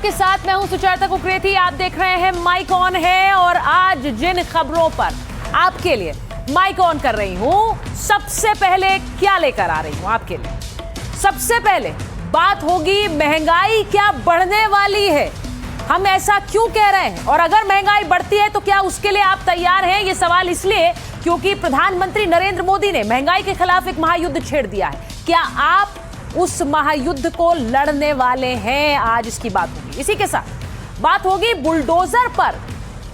आपके साथ मैं हूं सुचेता कुकरेती। आप देख रहे हैं माइक ऑन है और आज जिन खबरों पर आपके लिए माइक ऑन कर रही हूं, सबसे पहले क्या लेकर आ रही हूं आपके लिए। सबसे पहले बात होगी महंगाई क्या बढ़ने वाली है, हम ऐसा क्यों कह रहे हैं, और अगर महंगाई बढ़ती है तो क्या उसके लिए आप तैयार हैं। ये सवाल इसलिए क्योंकि प्रधानमंत्री नरेंद्र मोदी ने महंगाई के खिलाफ एक महायुद्ध छेड़ दिया है। क्या आप उस महायुद्ध को लड़ने वाले हैं? आज इसकी बात होगी। इसी के साथ बात होगी बुलडोजर पर।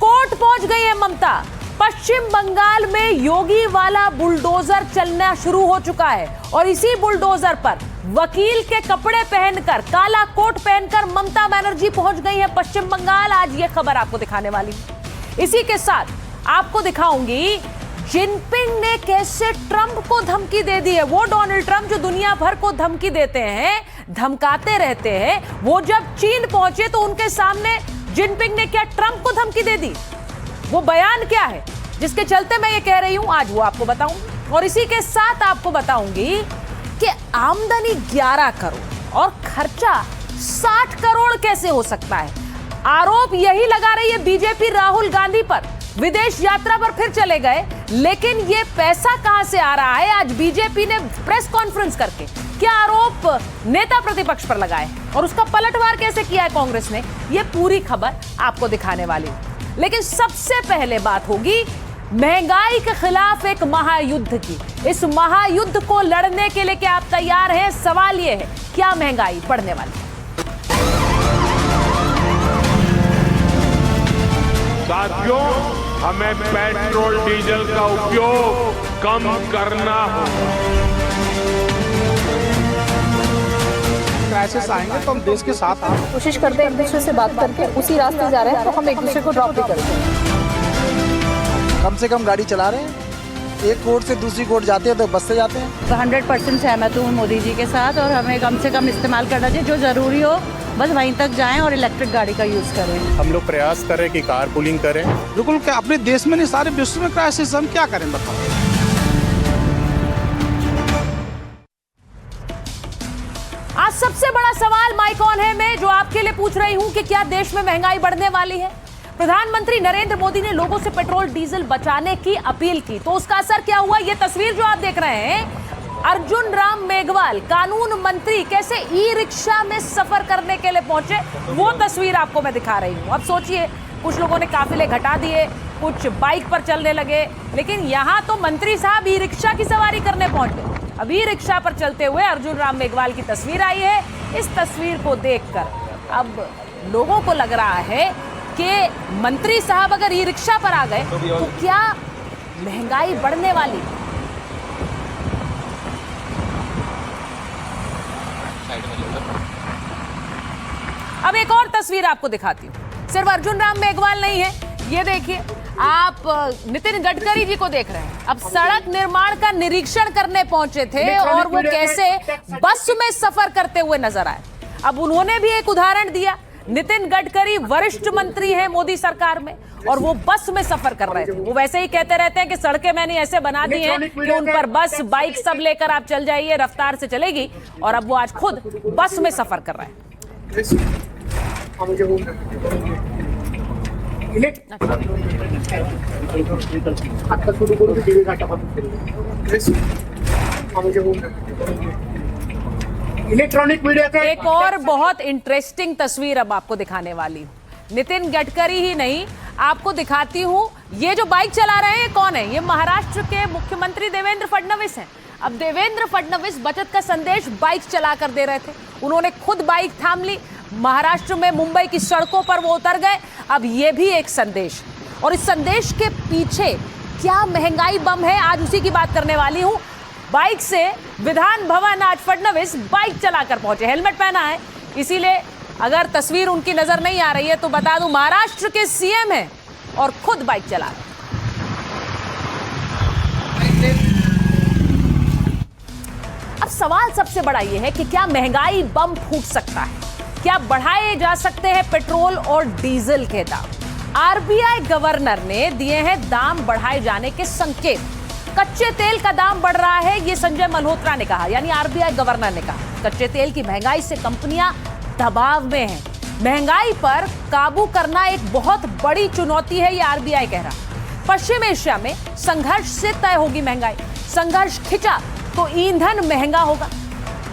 कोर्ट पहुंच गई है ममता। पश्चिम बंगाल में योगी वाला बुलडोजर चलना शुरू हो चुका है और इसी बुलडोजर पर वकील के कपड़े पहनकर, काला कोट पहनकर ममता बनर्जी पहुंच गई है पश्चिम बंगाल। आज ये खबर आपको दिखाने वाली हूं। इसी के साथ आपको दिखाऊंगी जिनपिंग ने कैसे ट्रंप को धमकी दे दी है। वो डोनाल्ड ट्रंप जो दुनिया भर को धमकी देते हैं, धमकाते रहते हैं, वो जब चीन पहुंचे तो उनके सामने जिनपिंग ने क्या ट्रंप को धमकी दे दी। वो बयान क्या है जिसके चलते मैं ये कह रही हूं, आज वो आपको बताऊंगी। और इसी के साथ आपको बताऊंगी कि आमदनी 11 करोड़ और खर्चा 60 करोड़ कैसे हो सकता है। आरोप यही लगा रही है बीजेपी राहुल गांधी पर। विदेश यात्रा पर फिर चले गए, लेकिन ये पैसा कहां से आ रहा है। आज बीजेपी ने प्रेस कॉन्फ्रेंस करके क्या आरोप नेता प्रतिपक्ष पर लगाए और उसका पलटवार कैसे किया है कांग्रेस ने, ये पूरी खबर आपको दिखाने वाली हूं। लेकिन सबसे पहले बात होगी महंगाई के खिलाफ एक महायुद्ध की। इस महायुद्ध को लड़ने के लिए क्या आप तैयार हैं? सवाल यह है, क्या महंगाई बढ़ने वाली है? साथियों, हमें पेट्रोल डीजल का उपयोग कम करना होगा। क्राइसिस आएंगे तो हम देश के साथ आएंगे। कोशिश करते हैं एक दूसरे से बात करके उसी रास्ते जा रहे हैं, तो हम एक दूसरे को ड्रॉप भी करते हैं। कम से कम गाड़ी चला रहे हैं, एक कोर्ट से दूसरी कोर्ट जाते हैं तो बस से जाते हैं। तो 100% सहमत हूँ मोदी जी के साथ, और हमें कम से कम इस्तेमाल करना चाहिए, जो ज़रूरी हो बस वहीं तक जाएं और इलेक्ट्रिक गाड़ी का यूज़ करें। हम लोग प्रयास करें कि कार पूलिंग करें। बिल्कुल, क्या अपने देश में नहीं सारे विश्व में क्राइसिस, हम क्या करें बताओ। आज सबसे बड़ा सवाल माइक ऑन है में जो आपके लिए पूछ रही हूं कि क्या देश में महंगाई बढ़ने वाली है। प्रधानमंत्री नरेंद्र मोदी ने लोगों से पेट्रोल डीजल बचाने की अपील की, तो उसका असर क्या हुआ। ये तस्वीर जो आप देख रहे हैं, अर्जुन राम मेघवाल कानून मंत्री कैसे ई रिक्शा में सफर करने के लिए पहुंचे, वो तस्वीर आपको मैं दिखा रही हूं। अब सोचिए, कुछ लोगों ने काफिले घटा दिए, कुछ बाइक पर चलने लगे, लेकिन यहां तो मंत्री साहब ई रिक्शा की सवारी करने पहुंचे। अब ई रिक्शा पर चलते हुए अर्जुन राम मेघवाल की तस्वीर आई है। इस तस्वीर को देखकर अब लोगों को लग रहा है कि मंत्री साहब अगर ई रिक्शा पर आ गए तो क्या महंगाई बढ़ने वाली। अब एक और तस्वीर आपको दिखाती हूं। सिर्फ अर्जुन राम मेघवाल नहीं है, ये देखिए, आप नितिन गडकरी जी को देख रहे हैं। अब सड़क निर्माण का निरीक्षण करने पहुंचे थे और वो कैसे बस में सफर करते हुए नजर आए। अब उन्होंने भी एक उदाहरण दिया। नितिन गडकरी वरिष्ठ मंत्री हैं मोदी सरकार में और वो बस में सफर कर रहे थे। वो वैसे ही कहते रहते हैं कि सड़कें मैंने ऐसे बना दी हैं कि उन पर बस बाइक सब लेकर आप चल जाइए, रफ्तार से चलेगी, और अब वो आज खुद बस में सफर कर रहे हैं। इलेक्ट्रॉनिक मीडिया का एक और बहुत इंटरेस्टिंग तस्वीर अब आपको दिखाने वाली हूं। नितिन गडकरी ही नहीं, आपको दिखाती हूं, ये जो बाइक चला रहे हैं कौन है। ये महाराष्ट्र के मुख्यमंत्री देवेंद्र फडणवीस हैं। अब देवेंद्र फडणवीस बचत का संदेश बाइक चलाकर दे रहे थे, उन्होंने खुद बाइक थाम ली, महाराष्ट्र में मुंबई की सड़कों पर वो उतर गए। अब ये भी एक संदेश, और इस संदेश के पीछे क्या महंगाई बम है, आज उसी की बात करने वाली हूं। बाइक से विधान भवन आज फडणवीस बाइक चलाकर पहुंचे, हेलमेट पहना है, इसीलिए अगर तस्वीर उनकी नजर नहीं आ रही है तो बता दूं, महाराष्ट्र के सीएम हैं और खुद बाइक चला रहे। अब सवाल सबसे बड़ा यह है कि क्या महंगाई बम फूट सकता है, क्या बढ़ाए जा सकते हैं पेट्रोल और डीजल के दाम। आरबीआई गवर्नर ने दिए हैं दाम बढ़ाए जाने के संकेत। कच्चे तेल का दाम बढ़ रहा है, ये संजय मल्होत्रा ने कहा, यानी आरबीआई गवर्नर ने कहा। कच्चे तेल की महंगाई से कंपनियां दबाव में हैं। महंगाई पर काबू करना एक बहुत बड़ी चुनौती है, ये आरबीआई कह रहा। पश्चिम एशिया में संघर्ष से तय होगी महंगाई, संघर्ष खिंचा तो ईंधन महंगा होगा,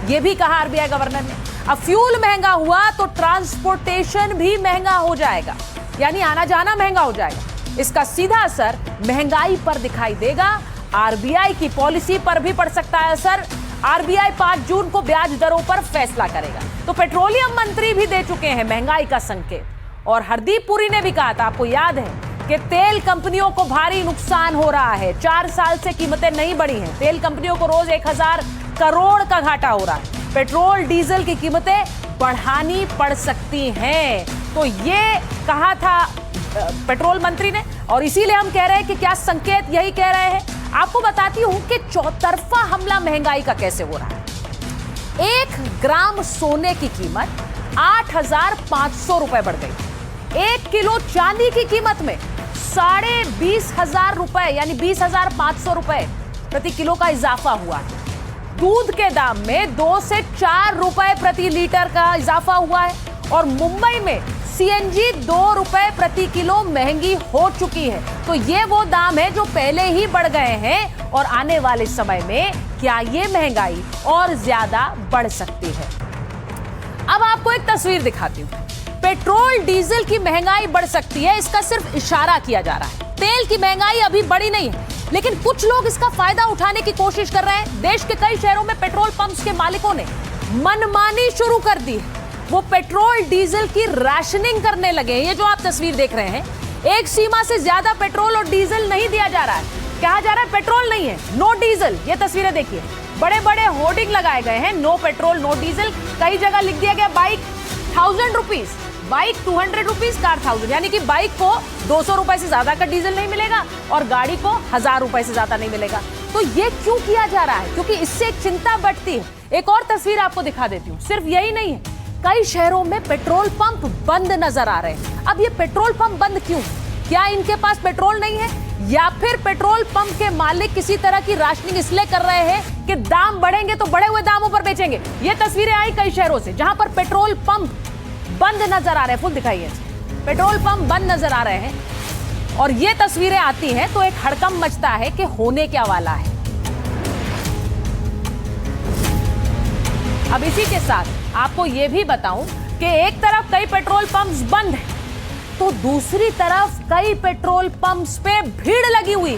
यह भी कहा आरबीआई गवर्नर ने। अब फ्यूल महंगा हुआ तो ट्रांसपोर्टेशन भी महंगा हो जाएगा, यानी आना जाना महंगा हो जाएगा। इसका सीधा असर महंगाई पर दिखाई देगा। आरबीआई की पॉलिसी पर भी पड़ सकता है असर। आरबीआई 5 जून को ब्याज दरों पर फैसला करेगा। तो पेट्रोलियम मंत्री भी दे चुके हैं महंगाई का संकेत। और हरदीप पुरी ने भी कहा था, आपको याद है, कि तेल कंपनियों को भारी नुकसान हो रहा है। 4 साल से कीमतें नहीं बढ़ी हैं, तेल कंपनियों को रोज 1000 करोड़ का घाटा हो रहा है। पेट्रोल डीजल की कीमतें बढ़ानी पड़ सकती हैं, तो ये कहा था पेट्रोल मंत्री ने। और इसीलिए हम कह रहे हैं कि क्या संकेत यही कह रहे हैं। आपको बताती हूं कि चौतरफा हमला महंगाई का कैसे हो रहा है। 1 ग्राम सोने की कीमत 8,500 रुपए बढ़ गई। 1 किलो चांदी की कीमत में 20,500 रुपए यानी 20,500 रुपए प्रति किलो का इजाफा हुआ है। दूध के दाम में 2 से 4 रुपए प्रति लीटर का इजाफा हुआ है। और मुंबई में सीएनजी 2 रुपए प्रति किलो महंगी हो चुकी है। तो ये वो दाम है जो पहले ही बढ़ गए हैं और आने वाले समय में क्या ये महंगाई और ज्यादा बढ़ सकती है। अब आपको एक तस्वीर दिखाती हूं। पेट्रोल डीजल की महंगाई बढ़ सकती है, इसका सिर्फ इशारा किया जा रहा है। तेल की महंगाई अभी बढ़ी नहीं है, लेकिन कुछ लोग इसका फायदा उठाने की कोशिश कर रहे हैं। देश के कई शहरों में पेट्रोल पंप्स के मालिकों ने मनमानी शुरू कर दी है। वो पेट्रोल डीजल की राशनिंग करने लगे हैं। ये जो आप तस्वीर देख रहे हैं, एक सीमा से ज्यादा पेट्रोल और डीजल नहीं दिया जा रहा है। कहा जा रहा है पेट्रोल नहीं है, नो डीजल। ये तस्वीरें देखिए, बड़े बड़े होर्डिंग लगाए गए हैं, नो पेट्रोल नो डीजल। कई जगह लिख दिया गया bike 1000 rupees, bike 200 rupees, car 1000, यानी कि बाइक को 200 रुपए से ज्यादा का डीजल नहीं मिलेगा और गाड़ी को 1000 रुपए से ज्यादा नहीं मिलेगा। तो ये क्यों किया जा रहा है? क्योंकि इससे एक चिंता बढ़ती है। एक और तस्वीर आपको दिखा देती हूँ। सिर्फ यही नहीं है, कई शहरों में पेट्रोल पंप बंद नजर आ रहे हैं। अब ये पेट्रोल पंप बंद क्यों? क्या इनके पास पेट्रोल नहीं है, या फिर पेट्रोल पंप के मालिक किसी तरह की राशनिंग इसलिए कर रहे हैं कि दाम बढ़ेंगे तो बढ़े हुए दामों पर बेचेंगे? ये तस्वीरें आई कई शहरों से जहां पर पेट्रोल पंप बंद नजर आ रहे हैं। फुल दिखाइए, पेट्रोल पंप बंद नजर आ रहे हैं और ये तस्वीरें आती हैं तो एक हड़कंप मचता है कि होने क्या वाला है। अब इसी के साथ आपको यह भी बताऊं कि एक तरफ कई पेट्रोल पंप्स बंद हैं, तो दूसरी तरफ कई पेट्रोल पंप्स पे भीड़ लगी हुई।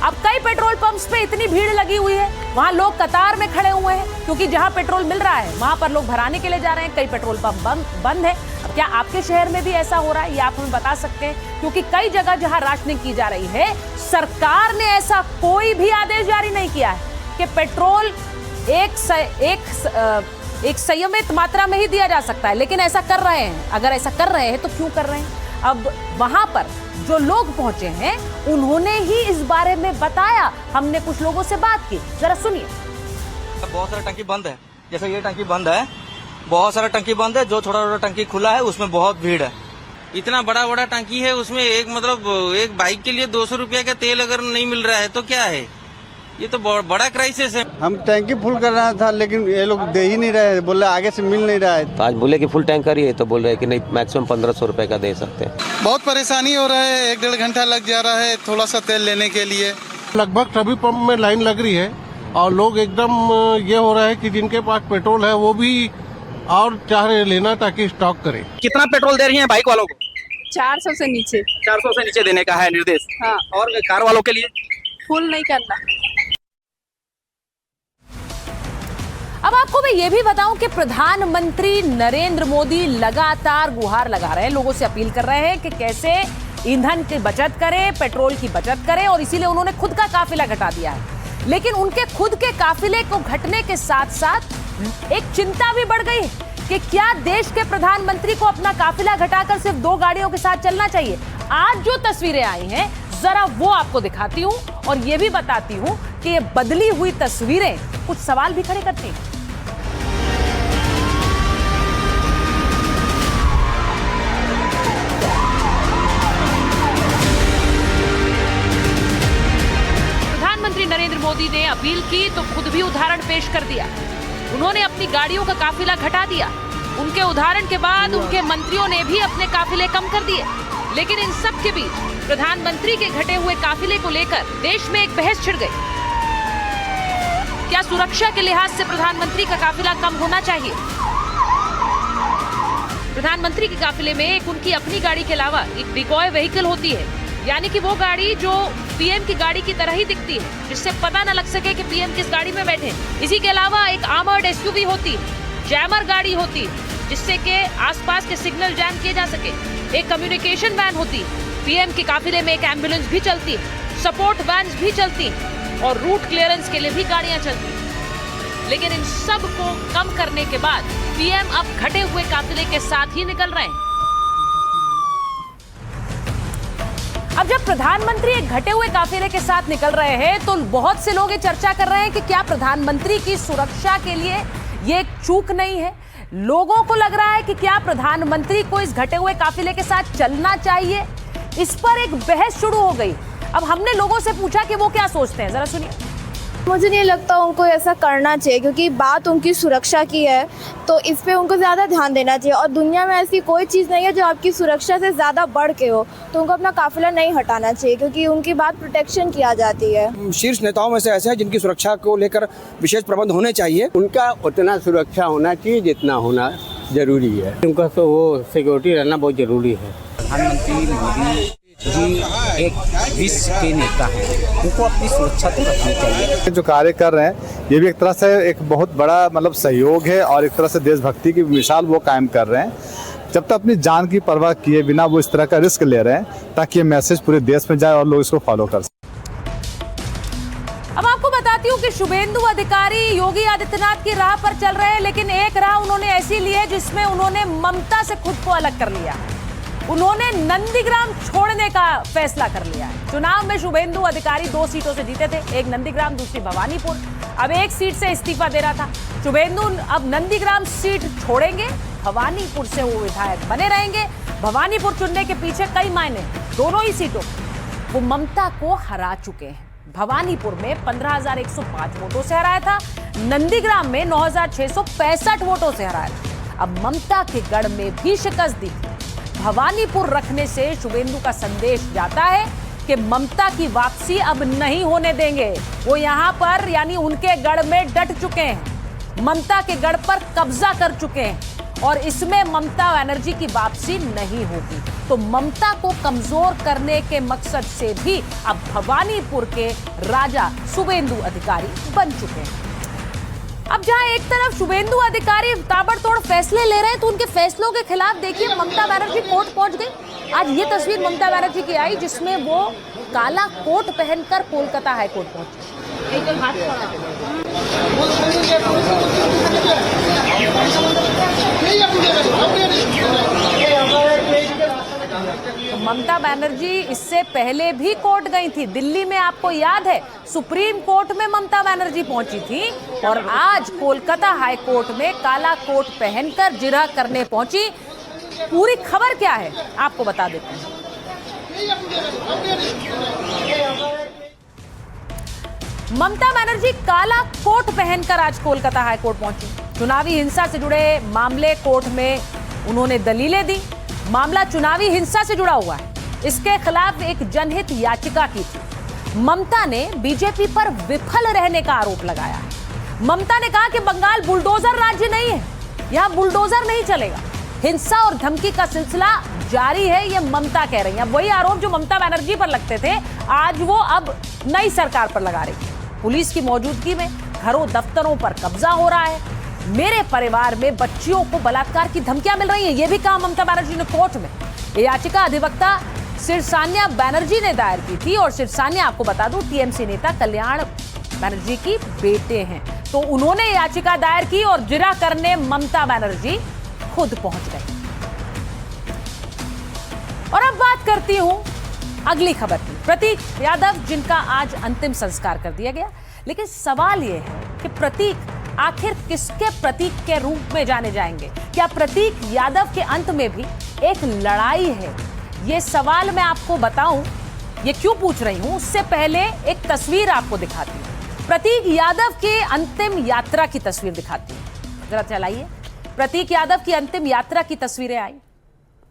अब कई पेट्रोल पंप्स पे इतनी भीड़ लगी हुई है, वहां लोग कतार में खड़े हुए हैं, क्योंकि जहां पेट्रोल मिल रहा है वहां पर लोग भराने के लिए जा रहे हैं। कई पेट्रोल पंप बंद है। अब क्या आपके शहर में भी ऐसा हो रहा है, ये आप हमें बता सकते हैं? क्योंकि कई जगह जहां राशनिंग की जा रही है, सरकार ने ऐसा कोई भी आदेश जारी नहीं किया है कि पेट्रोल एक संयमित मात्रा में ही दिया जा सकता है, लेकिन ऐसा कर रहे हैं। अगर ऐसा कर रहे हैं तो क्यों कर रहे हैं? अब वहां पर जो लोग पहुंचे हैं उन्होंने ही इस बारे में बताया। हमने कुछ लोगों से बात की, जरा सुनिए। बहुत सारा टंकी बंद है, जैसे ये टंकी बंद है, बहुत सारा टंकी बंद है। जो छोटा छोटा टंकी खुला है उसमें बहुत भीड़ है। इतना बड़ा बड़ा टंकी है, उसमें एक बाइक के लिए 200 रुपया का तेल अगर नहीं मिल रहा है तो क्या है? ये तो बड़ा क्राइसिस है। हम टैंकी फुल कर रहा था, लेकिन ये लोग दे ही नहीं रहे, बोले आगे से मिल नहीं रहा है। तो आज बोले कि फुल टैंक करिए, तो बोल रहे हैं कि नहीं, मैक्सिमम 1500 रुपए का दे सकते हैं। बहुत परेशानी हो रहा है, 1-1.5 घंटा लग जा रहा है थोड़ा सा तेल लेने के लिए। लगभग सभी पंप में लाइन लग रही है और लोग एकदम ये हो रहा है कि जिनके पास पेट्रोल है वो भी और चाह रहे लेना ताकि स्टॉक करें। कितना पेट्रोल दे रही है बाइक वालों को? 400 से नीचे। 400 से नीचे देने का है निर्देश। हाँ। और कार वालों के लिए फुल नहीं करना। अब आपको मैं ये भी बताऊं कि प्रधानमंत्री नरेंद्र मोदी लगातार गुहार लगा रहे हैं, लोगों से अपील कर रहे हैं कि कैसे ईंधन की बचत करें, पेट्रोल की बचत करें, और इसीलिए उन्होंने खुद का काफिला घटा दिया है। लेकिन उनके खुद के काफिले को घटने के साथ साथ एक चिंता भी बढ़ गई है कि क्या देश के प्रधानमंत्री को अपना काफिला घटाकर सिर्फ 2 गाड़ियों के साथ चलना चाहिए। आज जो तस्वीरें आई हैं जरा वो आपको दिखाती हूं और ये भी बताती हूं कि ये बदली हुई तस्वीरें कुछ सवाल भी खड़े करती हैं। प्रधानमंत्री नरेंद्र मोदी ने अपील की तो खुद भी उदाहरण पेश कर दिया। उन्होंने अपनी गाड़ियों का काफिला घटा दिया। उनके उदाहरण के बाद उनके मंत्रियों ने भी अपने काफिले कम कर दिए। लेकिन इन सब के बीच प्रधानमंत्री के घटे हुए काफिले को लेकर देश में एक बहस छिड़ गई। क्या सुरक्षा के लिहाज से प्रधानमंत्री का काफिला कम होना चाहिए? प्रधानमंत्री के काफिले में एक उनकी अपनी गाड़ी के अलावा एक डिकॉय व्हीकल होती है, यानी कि वो गाड़ी जो पीएम की गाड़ी की तरह ही दिखती है, जिससे पता न लग सके कि पीएम किस गाड़ी में बैठे। इसी के अलावा एक आर्मर्ड एसयूवी होती है, जैमर गाड़ी होती है, जिससे कि आसपास के सिग्नल जैम किए जा सके। एक कम्युनिकेशन वैन होती है। पीएम के काफिले में एक एम्बुलेंस भी चलती है, सपोर्ट वैन्स भी चलती हैं और रूट क्लियरेंस के लिए भी गाड़ियां चलती हैं। लेकिन इन सब को कम करने के बाद पीएम अब घटे हुए काफिले के साथ ही निकल रहे हैं। अब जब प्रधानमंत्री एक घटे हुए काफिले के साथ निकल रहे हैं तो बहुत से लोग ये चर्चा कर रहे हैं कि क्या प्रधानमंत्री की सुरक्षा के लिए ये एक चूक नहीं है। लोगों को लग रहा है कि क्या प्रधानमंत्री को इस घटे हुए काफिले के साथ चलना चाहिए। इस पर एक बहस शुरू हो गई। अब हमने लोगों से पूछा कि वो क्या सोचते हैं, जरा सुनिए। मुझे नहीं लगता उनको ऐसा करना चाहिए, क्योंकि बात उनकी सुरक्षा की है, तो इस पे उनको ज़्यादा ध्यान देना चाहिए। और दुनिया में ऐसी कोई चीज़ नहीं है जो आपकी सुरक्षा से ज़्यादा बढ़ के हो, तो उनको अपना काफिला नहीं हटाना चाहिए, क्योंकि उनकी बात प्रोटेक्शन किया जाती है। शीर्ष नेताओं में से ऐसे हैं जिनकी सुरक्षा को लेकर विशेष प्रबंध होने चाहिए। उनका उतना सुरक्षा होना चाहिए जितना होना जरूरी है। उनका तो वो सिक्योरिटी रहना बहुत जरूरी है। प्रधानमंत्री मोदी जी एक विश्व के नेता हैं, उनको अपनी सुरक्षा तो रखनी चाहिए। जो कार्य कर रहे हैं ये भी एक तरह से एक बहुत बड़ा मतलब सहयोग है और एक तरह से देशभक्ति की मिसाल वो कायम कर रहे हैं। जब तक अपनी जान की परवाह किए बिना वो इस तरह का रिस्क ले रहे हैं ताकि ये मैसेज पूरे देश में जाए और लोग इसको फॉलो कर सकें। अब आपको बताती हूँ कि शुभेंदु अधिकारी योगी आदित्यनाथ की राह पर चल रहे हैं, लेकिन एक राह उन्होंने ऐसी ली है जिसमें उन्होंने ममता से खुद को अलग कर लिया है। उन्होंने नंदीग्राम छोड़ने का फैसला कर लिया है। चुनाव में शुभेंदु अधिकारी 2 सीटों से जीते थे, एक नंदीग्राम दूसरी भवानीपुर। अब एक सीट से इस्तीफा दे रहा था शुभेंदु। अब नंदीग्राम सीट छोड़ेंगे, भवानीपुर से वो विधायक बने रहेंगे। भवानीपुर चुनने के पीछे कई मायने, दोनों ही सीटों वो ममता को हरा चुके हैं। भवानीपुर में 15,105 वोटों से हराया था, नंदीग्राम में 9,665 वोटों से हराया था। अब ममता के गढ़ में भी शिकस्त दी। भवानीपुर रखने से शुभेंदु का संदेश जाता है कि ममता की वापसी अब नहीं होने देंगे। वो यहाँ पर यानी उनके गढ़ में डट चुके हैं, ममता के गढ़ पर कब्जा कर चुके हैं और इसमें ममता बनर्जी की वापसी नहीं होगी। तो ममता को कमजोर करने के मकसद से भी अब भवानीपुर के राजा शुभेंदु अधिकारी बन चुके हैं। अब जहां एक तरफ शुभेंदु अधिकारी ताबड़तोड़ फैसले ले रहे हैं तो उनके फैसलों के खिलाफ देखिए ममता बनर्जी कोर्ट पहुंच गई। आज ये तस्वीर ममता बनर्जी की आई जिसमें वो काला कोट पहनकर कोलकाता हाई कोर्ट पहुंची। एकदम हाथ तो ममता बनर्जी इससे पहले भी कोर्ट गई थी दिल्ली में, आपको याद है सुप्रीम कोर्ट में ममता बनर्जी पहुंची थी और आज कोलकाता हाई कोर्ट में काला कोट पहनकर जिरह करने पहुंची। पूरी खबर क्या है आपको बता देते हैं। ममता बनर्जी काला कोट पहनकर आज कोलकाता हाई कोर्ट पहुंची। चुनावी हिंसा से जुड़े मामले कोर्ट में उन्होंने दलीलें दी। मामला चुनावी हिंसा से जुड़ा हुआ है, इसके खिलाफ एक जनहित याचिका की थी। ममता ने बीजेपी पर विफल रहने का आरोप लगाया है। ममता ने कहा कि बंगाल बुलडोजर राज्य नहीं है, यहां बुलडोजर नहीं चलेगा। हिंसा और धमकी का सिलसिला जारी है, ये ममता कह रही हैं। वही आरोप जो ममता बनर्जी पर लगते थे आज वो अब नई सरकार पर लगा रही है। पुलिस की मौजूदगी में घरों दफ्तरों पर कब्जा हो रहा है। मेरे परिवार में बच्चियों को बलात्कार की धमकियां मिल रही हैं, यह भी कहा ममता बनर्जी ने कोर्ट में। यह याचिका अधिवक्ता सिरसान्या बनर्जी ने दायर की थी और सिरसान्या आपको बता दूं टीएमसी नेता कल्याण बनर्जी की बेटे हैं। तो उन्होंने याचिका दायर की और जिरह करने ममता बनर्जी खुद पहुंच गए। और अब बात करती हूं अगली खबर की। प्रतीक यादव जिनका आज अंतिम संस्कार कर दिया गया, लेकिन सवाल यह है कि प्रतीक आखिर किसके प्रतीक के रूप में जाने जाएंगे? क्या प्रतीक यादव के अंत में भी एक लड़ाई है? ये सवाल मैं आपको बताऊं, ये क्यों पूछ रही हूं उससे पहले एक तस्वीर आपको दिखाती हूं। प्रतीक यादव के अंतिम यात्रा की तस्वीर दिखाती हूं, जरा चलाइए। प्रतीक यादव की अंतिम यात्रा की तस्वीरें आई,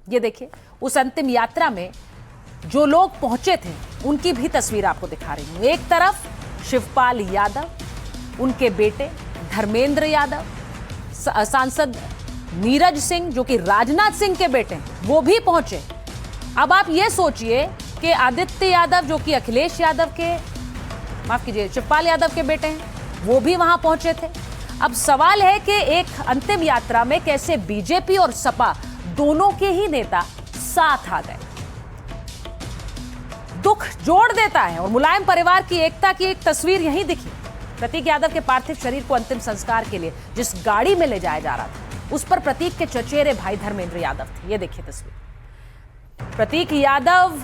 ये देखिए। उस अंतिम यात्रा में जो लोग पहुंचे थे उनकी भी तस्वीर आपको दिखा रही हूं। एक तरफ शिवपाल यादव, उनके बेटे धर्मेंद्र यादव, सांसद नीरज सिंह जो कि राजनाथ सिंह के बेटे हैं, वो भी पहुंचे। अब आप ये सोचिए कि आदित्य यादव जो कि अखिलेश यादव के, माफ कीजिए, शिवपाल यादव के बेटे हैं, वो भी वहां पहुंचे थे। अब सवाल है कि एक अंतिम यात्रा में कैसे बीजेपी और सपा दोनों के ही नेता साथ आ गए। दुख जोड़ देता है और मुलायम परिवार की एकता की एक तस्वीर यहीं दिखी। प्रतीक यादव के पार्थिव शरीर को अंतिम संस्कार के लिए जिस गाड़ी में ले जाया जा रहा था, उस पर प्रतीक के चचेरे भाई धर्मेंद्र यादव थे। ये देखिए तस्वीर। प्रतीक यादव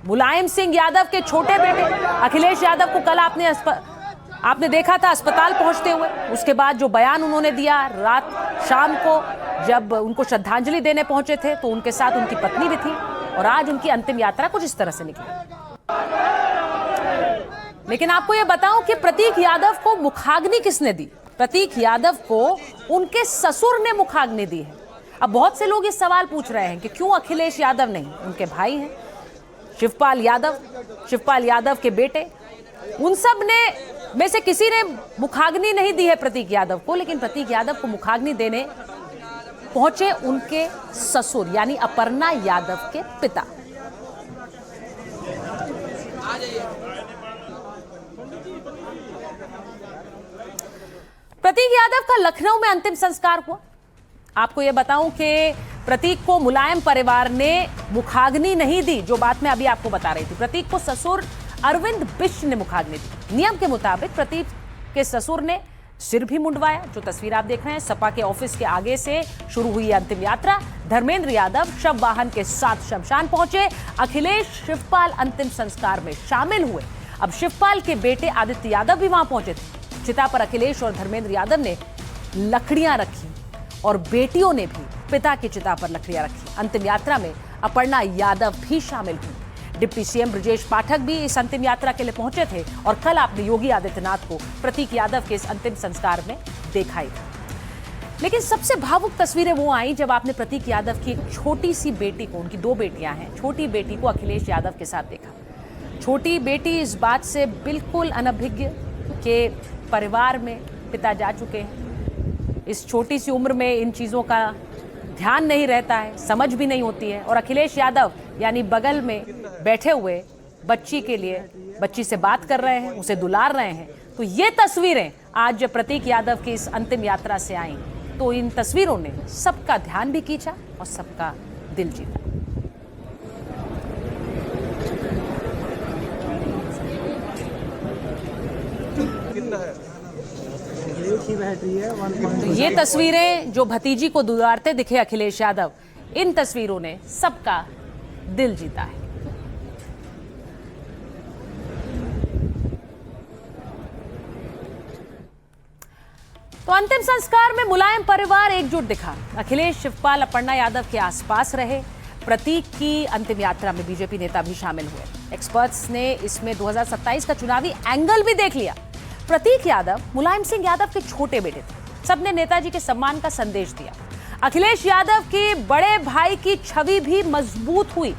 मुलायम सिंह यादव के छोटे बेटे अखिलेश यादव को कल आपने देखा था अस्पताल पहुंचते हुए। उसके बाद जो बयान उन्होंने दिया, रात शाम को जब उनको श्रद्धांजलि देने पहुंचे थे तो उनके साथ उनकी पत्नी भी थी, और आज उनकी अंतिम यात्रा कुछ इस तरह से निकली। लेकिन आपको यह बताऊं कि प्रतीक यादव को मुखाग्नि किसने दी? प्रतीक यादव को उनके ससुर ने मुखाग्नि दी है। अब बहुत से लोग इस सवाल पूछ रहे हैं कि क्यों अखिलेश यादव नहीं? उनके भाई हैं शिवपाल यादव के बेटे, उन सब ने में से किसी ने मुखाग्नि नहीं दी है प्रतीक यादव को, लेकिन प्रतीक यादव को मुखाग्नि देने पहुंचे उनके ससुर यानी अपर्णा यादव के पिता। प्रतीक यादव का लखनऊ में अंतिम संस्कार हुआ। आपको यह बताऊं कि प्रतीक को मुलायम परिवार ने मुखाग्नि नहीं दी, जो बात मैं अभी आपको बता रही थी। प्रतीक को ससुर अरविंद बिश्ट ने मुखाग्नि दी। नियम के मुताबिक प्रतीक के ससुर ने सिर भी मुंडवाया। जो तस्वीर आप देख रहे हैं, सपा के ऑफिस के आगे से शुरू हुई अंतिम यात्रा। धर्मेंद्र यादव शव वाहन के साथ शमशान पहुंचे। अखिलेश शिवपाल अंतिम संस्कार में शामिल हुए। अब शिवपाल के बेटे आदित्य यादव भी वहां पहुंचे थे। चिता पर अखिलेश और धर्मेंद्र यादव ने लकड़ियां रखी और बेटियों ने भी पिता की चिता पर लकड़ियां रखी। अंतिम यात्रा में अपर्णा यादव भी शामिल हुई। डिप्टी सीएम ब्रजेश पाठक भी इस अंतिम यात्रा के लिए पहुंचे थे और कल आपने योगी आदित्यनाथ को प्रतीक यादव के इस अंतिम संस्कार में देखा ही था। लेकिन सबसे भावुक तस्वीरें वो आई जब आपने प्रतीक यादव की एक छोटी सी बेटी को, उनकी 2 बेटियां हैं, छोटी बेटी को अखिलेश यादव के साथ देखा। छोटी बेटी इस बात से बिल्कुल अनभिज्ञ कि परिवार में पिता जा चुके हैं। इस छोटी सी उम्र में इन चीज़ों का ध्यान नहीं रहता है, समझ भी नहीं होती है। और अखिलेश यादव यानी बगल में बैठे हुए बच्ची के लिए, बच्ची से बात कर रहे हैं, उसे दुलार रहे हैं। तो ये तस्वीरें आज जब प्रतीक यादव की इस अंतिम यात्रा से आई, तो इन तस्वीरों ने सबका ध्यान भी खींचा और सबका दिल जीता। तो ये तस्वीरें जो भतीजी को दुलारते दिखे अखिलेश यादव, इन तस्वीरों ने सबका दिल जीता है। तो अंतिम संस्कार में मुलायम परिवार एकजुट दिखा। अखिलेश, शिवपाल, अपर्णा यादव के आसपास रहे। प्रतीक की अंतिम यात्रा में बीजेपी नेता भी शामिल हुए। एक्सपर्ट्स ने इसमें 2027 का चुनावी एंगल भी देख लिया। प्रतीक यादव मुलायम सिंह यादव के छोटे बेटे थे। सबने नेताजी के सम्मान का संदेश दिया। अखिलेश यादव के बड़े भाई की छवि भी मजबूत हुई।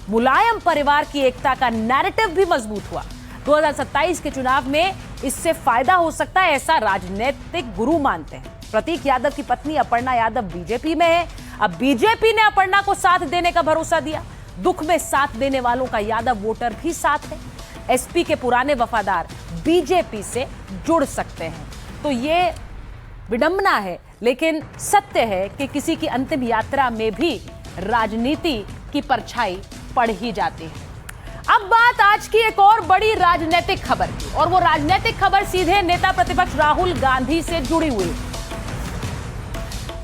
मुलायम परिवार की एकता का नैरेटिव भी मजबूत हुआ। 2027 के चुनाव में इससे फायदा हो सकता है, ऐसा राजनीतिक गुरु मानते हैं। प्रतीक यादव की पत्नी अपर्णा यादव बीजेपी में है। अब बीजेपी ने अपर्णा को साथ देने का भरोसा दिया। दुख में साथ देने वालों का यादव वोटर भी साथ है। एसपी के पुराने वफादार बीजेपी से जुड़ सकते हैं। तो ये विडंबना है, लेकिन सत्य है कि किसी की अंतिम यात्रा में भी राजनीति की परछाई पड़ ही जाती है। अब बात आज की एक और बड़ी राजनीतिक खबर की, और वो राजनीतिक खबर सीधे नेता प्रतिपक्ष राहुल गांधी से जुड़ी हुई।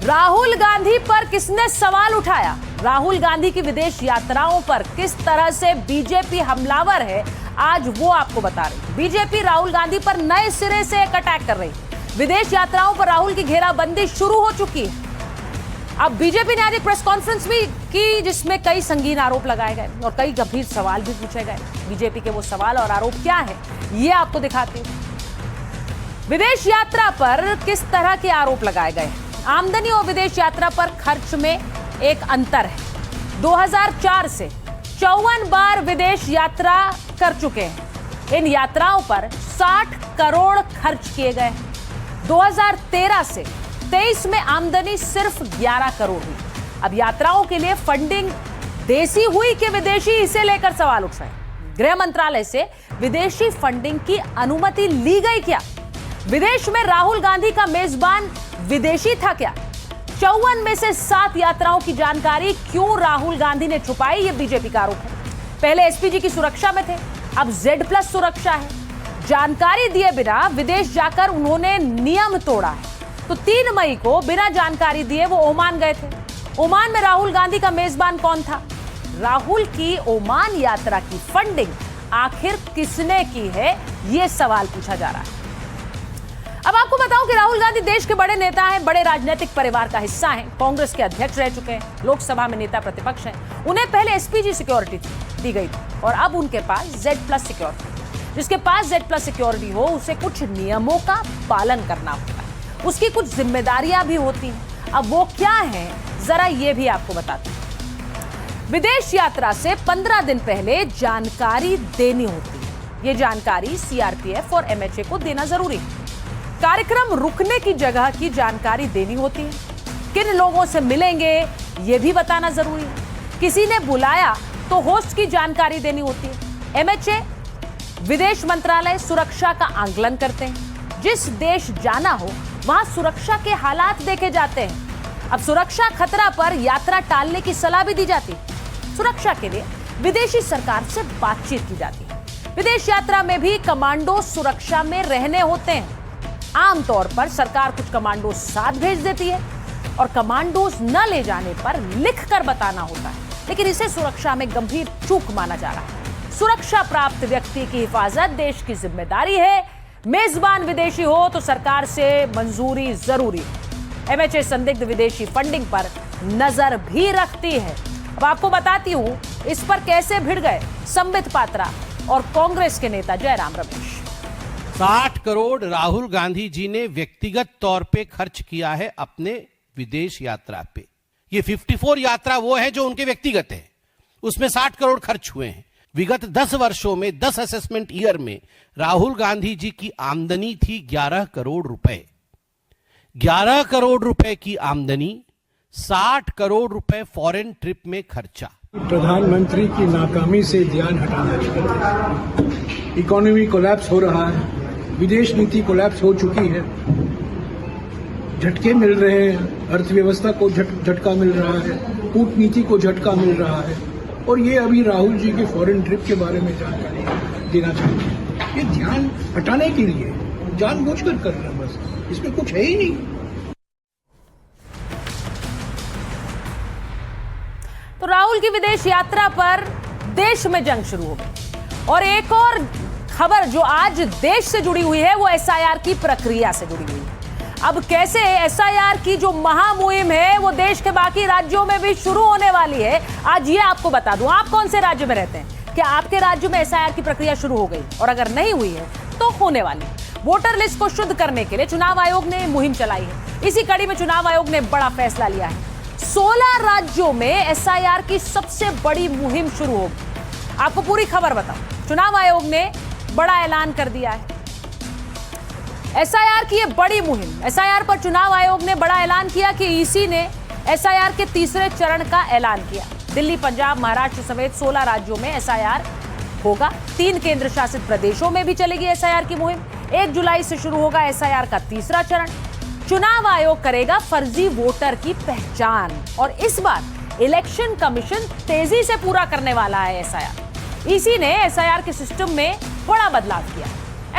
राहुल गांधी पर किसने सवाल उठाया? राहुल गांधी की विदेश यात्राओं पर किस तरह से बीजेपी हमलावर है, आज वो आपको बता रही। बीजेपी राहुल गांधी पर नए सिरे से एक अटैक कर रही। विदेश यात्राओं पर राहुल की घेराबंदी शुरू हो चुकी है। अब बीजेपी ने आज एक प्रेस कॉन्फ्रेंस भी की, जिसमें कई संगीन आरोप लगाए गए और कई गंभीर सवाल भी पूछे गए। बीजेपी के वो सवाल और आरोप क्या है, ये आपको दिखाती हूं। विदेश यात्रा पर किस तरह के आरोप लगाए गए? आमदनी और विदेश यात्रा पर खर्च में एक अंतर है। 2004 से 54 बार विदेश यात्रा कर चुके हैं। इन यात्राओं पर 60 करोड़ खर्च किए गए। 2013 से 23 में आमदनी सिर्फ 11 करोड़ हुई। अब यात्राओं के लिए फंडिंग देसी हुई कि विदेशी, इसे लेकर सवाल उठ रहे हैं। गृह मंत्रालय से विदेशी फंडिंग की अनुमति ली गई क्या? विदेश में राहुल गांधी का मेजबान विदेशी था क्या? 54 में से 7 यात्राओं की जानकारी क्यों राहुल गांधी ने छुपाई? ये बीजेपी का आरोप है। पहले एसपीजी की सुरक्षा में थे, अब Z+ सुरक्षा है। जानकारी दिए बिना विदेश जाकर उन्होंने नियम तोड़ा है। तो 3 मई को बिना जानकारी दिए वो ओमान गए थे। ओमान में राहुल गांधी का मेजबान कौन था? राहुल की ओमान यात्रा की फंडिंग आखिर किसने की है, यह सवाल पूछा जा रहा है। अब आपको बताऊं कि राहुल गांधी देश के बड़े नेता हैं, बड़े राजनीतिक परिवार का हिस्सा हैं, कांग्रेस के अध्यक्ष रह चुके हैं, लोकसभा में नेता प्रतिपक्ष हैं। उन्हें पहले एसपीजी सिक्योरिटी दी गई थी और अब उनके पास Z+ सिक्योरिटी। जिसके पास Z+ सिक्योरिटी हो उसे कुछ नियमों का पालन करना होता है, उसकी कुछ जिम्मेदारियां भी होती हैं। अब वो क्या है, जरा ये भी आपको बताते हैं। विदेश यात्रा से 15 दिन पहले जानकारी देनी होती है। ये जानकारी CRPF और MHA को देना जरूरी है। कार्यक्रम रुकने की जगह की जानकारी देनी होती है। किन लोगों से मिलेंगे ये भी बताना जरूरी है। किसी ने बुलाया तो होस्ट की जानकारी देनी होती है। MHA विदेश मंत्रालय सुरक्षा का आकलन करते हैं। जिस देश जाना हो वहां सुरक्षा के हालात देखे जाते हैं। अब सुरक्षा खतरा पर यात्रा टालने की सलाह भी दी जाती है। सुरक्षा के लिए विदेशी सरकार से बातचीत की जाती है। विदेश यात्रा में भी कमांडो सुरक्षा में रहने होते हैं। आमतौर पर सरकार कुछ कमांडो साथ भेज देती है और कमांडोज न ले जाने पर लिखकर बताना होता है, लेकिन इसे सुरक्षा में गंभीर चूक माना जा रहा है। सुरक्षा प्राप्त व्यक्ति की हिफाजत देश की जिम्मेदारी है। मेजबान विदेशी हो तो सरकार से मंजूरी जरूरी है। MHA संदिग्ध विदेशी फंडिंग पर नजर भी रखती है। अब आपको बताती हूं इस पर कैसे भिड़ गए संबित पात्रा और कांग्रेस के नेता जयराम रमेश। 60 करोड़ राहुल गांधी जी ने व्यक्तिगत तौर पे खर्च किया है अपने विदेश यात्रा पे। ये 54 यात्रा वो है जो उनके व्यक्तिगत है, उसमें 60 करोड़ खर्च हुए हैं। विगत 10 वर्षों में 10 असेसमेंट ईयर में राहुल गांधी जी की आमदनी थी 11 करोड़ रुपए। 11 करोड़ रुपए की आमदनी, 60 करोड़ रुपए फॉरेन ट्रिप में खर्चा। प्रधानमंत्री की नाकामी से ध्यान हटाना चाहते हैं। इकोनॉमी कोलैप्स हो रहा है, विदेश नीति कोलैप्स हो चुकी है, झटके मिल रहे हैं, अर्थव्यवस्था को झटका मिल रहा है, कूटनीति को झटका मिल रहा है, और ये अभी राहुल जी के फॉरेन ट्रिप के बारे में जानकारी देना चाहते हैं। ये ध्यान हटाने के लिए जानबूझकर कर रहे हैं, बस इसमें कुछ है ही नहीं। तो राहुल की विदेश यात्रा पर देश में जंग शुरू हो गई। और एक और खबर जो आज देश से जुड़ी हुई है वो SIR की प्रक्रिया से जुड़ी हुई है। अब कैसे SIR की जो महामुहिम है वो देश के बाकी राज्यों में भी शुरू होने वाली है, आज ये आपको बता दूं। आप कौन से राज्य में रहते हैं? क्या आपके राज्य में SIR की प्रक्रिया शुरू हो गई? और अगर नहीं हुई है तो होने वाली है। वोटर लिस्ट को शुद्ध करने के लिए चुनाव आयोग ने मुहिम चलाई है। इसी कड़ी में चुनाव आयोग ने बड़ा फैसला लिया है। 16 राज्यों में SIR की सबसे बड़ी मुहिम शुरू होगी। आपको पूरी खबर बताऊं, चुनाव आयोग ने बड़ा ऐलान कर दिया है। SIR की ये बड़ी मुहिम, SIR पर चुनाव आयोग ने बड़ा ऐलान किया कि EC ने SIR के तीसरे चरण का ऐलान किया। दिल्ली, पंजाब, महाराष्ट्र समेत 16 राज्यों में SIR होगा। 3 केंद्र शासित प्रदेशों में भी चलेगी SIR की मुहिम। 1 जुलाई से शुरू होगा SIR का तीसरा चरण। चुनाव आयोग करेगा फर्जी वोटर की पहचान और इस बार इलेक्शन कमीशन तेजी से पूरा करने वाला है SIR। EC ने SIR के सिस्टम में बड़ा बदलाव किया।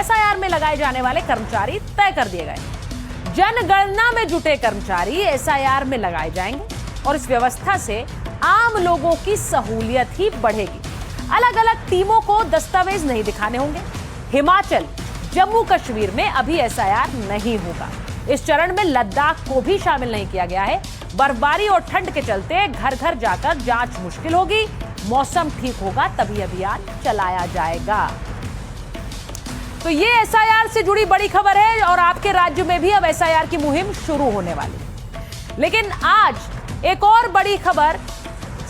SIR में लगाए जाने वाले कर्मचारी तय कर दिए गए। जनगणना में जुटे कर्मचारी SIR में लगाए जाएंगे और इस व्यवस्था से आम लोगों की सहूलियत ही बढ़ेगी। अलग अलग टीमों को दस्तावेज नहीं दिखाने होंगे। हिमाचल, जम्मू कश्मीर में अभी SIR नहीं होगा। इस चरण में लद्दाख को भी शामिल नहीं किया गया है। बर्फबारी और ठंड के चलते घर घर जाकर जांच मुश्किल होगी। मौसम ठीक होगा तभी अभियान चलाया जाएगा। तो ये एसआईआर से जुड़ी बड़ी खबर है और आपके राज्य में भी अब एसआईआर की मुहिम शुरू होने वाली है। लेकिन आज एक और बड़ी खबर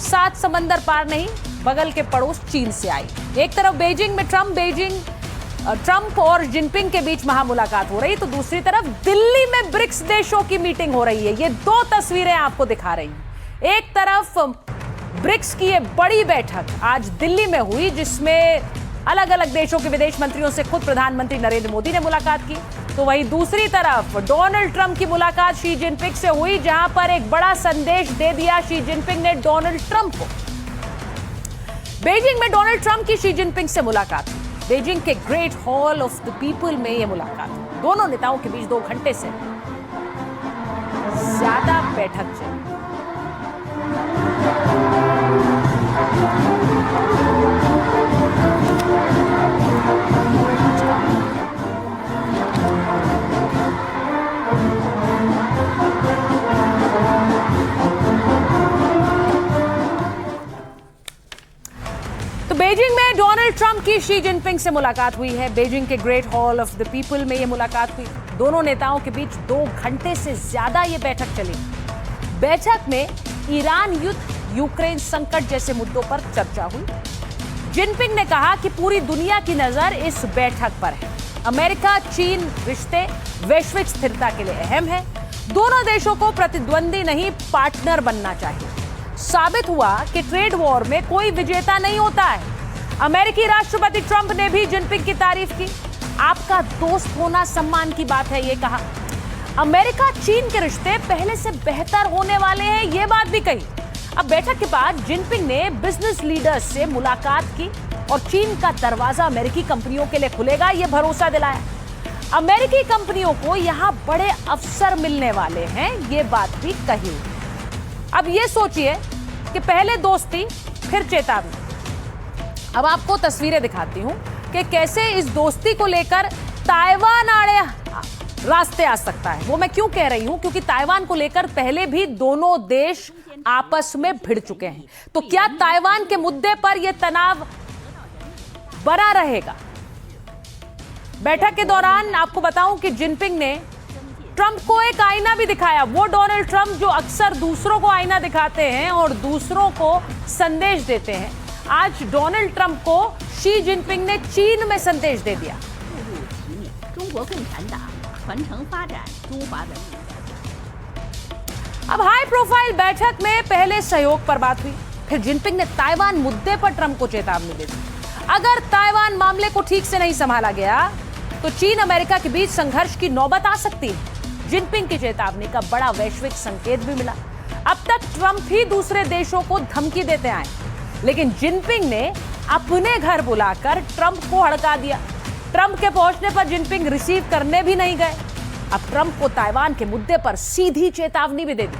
7 समंदर पार नहीं, बगल के पड़ोस चीन से आई। एक तरफ बीजिंग में ट्रंप और जिनपिंग के बीच महामुलाकात हो रही, तो दूसरी तरफ दिल्ली में ब्रिक्स देशों की मीटिंग हो रही है। ये 2 तस्वीरें आपको दिखा रही हूं। एक तरफ ब्रिक्स की ये बड़ी बैठक आज दिल्ली में हुई, जिसमें अलग अलग देशों के विदेश मंत्रियों से खुद प्रधानमंत्री नरेंद्र मोदी ने मुलाकात की। तो वहीं दूसरी तरफ डोनाल्ड ट्रंप की मुलाकात शी जिनपिंग से हुई, जहां पर एक बड़ा संदेश दे दिया शी जिनपिंग ने डोनाल्ड ट्रंप को। बीजिंग में डोनाल्ड ट्रंप की शी जिनपिंग से मुलाकात, बीजिंग के great hall of the people में यह मुलाकात। दोनों नेताओं के बीच 2 घंटे से ज्यादा बैठक चली। तो बीजिंग में डोनाल्ड ट्रंप की शी जिनपिंग से मुलाकात हुई है। बीजिंग के great hall of the people में यह मुलाकात हुई। दोनों नेताओं के बीच 2 घंटे से ज्यादा यह बैठक चली। बैठक में ईरान युद्ध, यूक्रेन संकट जैसे मुद्दों पर चर्चा हुई। जिनपिंग ने कहा कि पूरी दुनिया की नजर इस बैठक पर है। अमेरिका चीन रिश्ते वैश्विक स्थिरता के लिए अहम है। दोनों देशों को प्रतिद्वंदी नहीं, पार्टनर बनना चाहिए। साबित हुआ कि ट्रेड वॉर में कोई विजेता नहीं होता है। अमेरिकी राष्ट्रपति ट्रंप ने भी जिनपिंग की तारीफ की। आपका दोस्त होना सम्मान की बात है, ये कहा। अमेरिका चीन के रिश्ते पहले से बेहतर होने वाले हैं, ये बात भी कही। अब बैठक के बाद जिनपिंग ने बिजनेस लीडर्स से मुलाकात की और चीन का दरवाजा अमेरिकी कंपनियों के लिए खुलेगा, ये भरोसा दिलाया। अमेरिकी कंपनियों को यहां बड़े अवसर मिलने वाले हैं, ये बात भी कही। अब ये सोचिए कि पहले दोस्ती फिर चेतावनी। अब आपको तस्वीरें दिखाती हूं कि कैसे इस दोस्ती को लेकर ताइवान आड़े रास्ते आ सकता है। वो मैं क्यों कह रही हूं, क्योंकि ताइवान को लेकर पहले भी दोनों देश आपस में भिड़ चुके हैं। तो क्या ताइवान के मुद्दे पर यह तनाव बना रहेगा? बैठक के दौरान आपको बताऊं कि जिनपिंग ने ट्रंप को एक आईना भी दिखाया। वो डोनाल्ड ट्रंप जो अक्सर दूसरों को आईना दिखाते हैं और दूसरों को संदेश देते हैं, आज डोनाल्ड ट्रंप को शी जिनपिंग ने चीन में संदेश दे दिया। अब हाई प्रोफाइल बैठक में पहले सहयोग पर बात हुई, फिर जिनपिंग ने ताइवान मुद्दे पर ट्रंप को चेतावनी दे दी। अगर ताइवान मामले को ठीक से नहीं संभाला गया तो चीन अमेरिका के बीच संघर्ष की नौबत आ सकती है। जिनपिंग की चेतावनी का बड़ा वैश्विक संकेत भी मिला। अब तक ट्रंप ही दूसरे देशों को धमकी देते आए, लेकिन जिनपिंग ने अपने घर बुलाकर ट्रंप को हड़का दिया। ट्रंप के पहुंचने पर जिनपिंग रिसीव करने भी नहीं गए। अब ट्रंप को ताइवान के मुद्दे पर सीधी चेतावनी भी दे दी।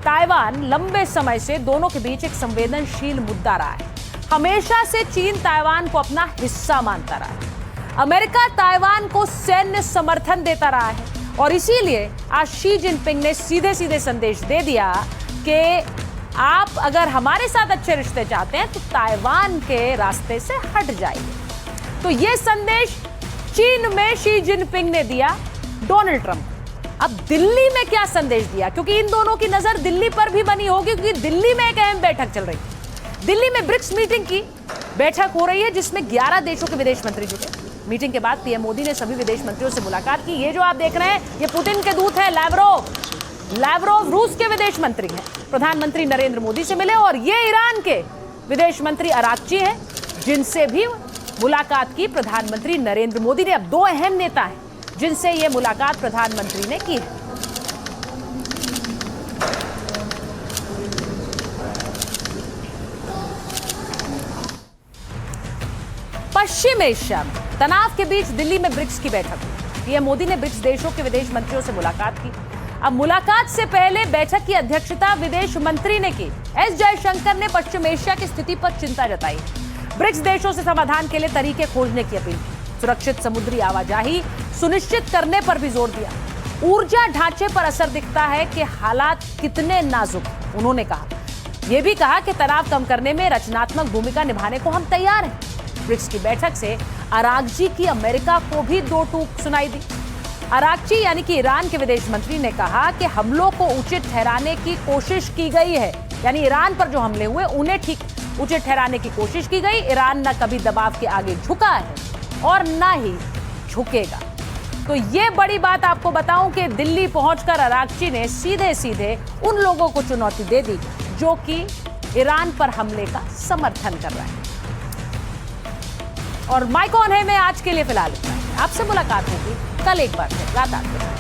ताइवान लंबे समय से दोनों के बीच एक संवेदनशील मुद्दा रहा है। हमेशा से चीन ताइवान को अपना हिस्सा मानता रहा है। अमेरिका ताइवान को सैन्य समर्थन देता रहा है और इसीलिए आज शी जिनपिंग ने सीधे सीधे संदेश दे दिया कि आप अगर हमारे साथ अच्छे रिश्ते चाहते हैं तो ताइवान के रास्ते से हट जाइए। तो ये संदेश चीन में शी जिनपिंग ने दिया डोनाल्ड ट्रंप। अब दिल्ली में क्या संदेश दिया, क्योंकि इन दोनों की नजर दिल्ली पर भी बनी होगी, क्योंकि दिल्ली में एक अहम बैठक चल रही है। दिल्ली में ब्रिक्स मीटिंग की बैठक हो रही है, जिसमें 11 देशों के विदेश मंत्री जुटे। मीटिंग के बाद पीएम मोदी ने सभी विदेश मंत्रियों से मुलाकात की। ये जो आप देख रहे हैं, ये पुतिन के दूत है लैवरोव रूस के विदेश मंत्री हैं। प्रधानमंत्री नरेंद्र मोदी से मिले और ये ईरान के विदेश मंत्री अराक्ची हैं, जिनसे भी मुलाकात की प्रधानमंत्री नरेंद्र मोदी ने। अब 2 अहम नेता हैं जिनसे ये मुलाकात प्रधानमंत्री ने की है। पश्चिम एशिया में तनाव के बीच दिल्ली में ब्रिक्स की बैठक हुई। पीएम मोदी ने ब्रिक्स देशों के विदेश मंत्रियों से मुलाकात की। अब मुलाकात से पहले बैठक की अध्यक्षता विदेश मंत्री ने की। एस जयशंकर ने पश्चिम एशिया की स्थिति पर चिंता जताई। ब्रिक्स देशों से समाधान के लिए तरीके खोजने की अपील की। सुरक्षित समुद्री आवाजाही सुनिश्चित करने पर भी जोर दिया। ऊर्जा ढांचे पर असर दिखता है कि हालात कितने नाजुक हैं, उन्होंने कहा। यह भी कहा कि तनाव कम करने में रचनात्मक भूमिका निभाने को हम तैयार हैं। ब्रिक्स की बैठक से अरागची की अमेरिका को भी दो टूक सुनाई दी। अरागची यानी कि ईरान के विदेश मंत्री ने कहा कि हमलों को उचित ठहराने की कोशिश की गई है, यानी ईरान पर जो हमले हुए उन्हें उचित ठहराने की कोशिश की गई। ईरान न कभी दबाव के आगे झुका है और न ही झुकेगा। तो ये बड़ी बात आपको बताऊं कि दिल्ली पहुंचकर अरागची ने सीधे सीधे उन लोगों को चुनौती दे दी जो कि ईरान पर हमले का समर्थन कर रहे हैं। और माय कौन है में आज के लिए फिलहाल इतना ही। आपसे मुलाकात होगी कल एक बार फिर रात 8 बजे।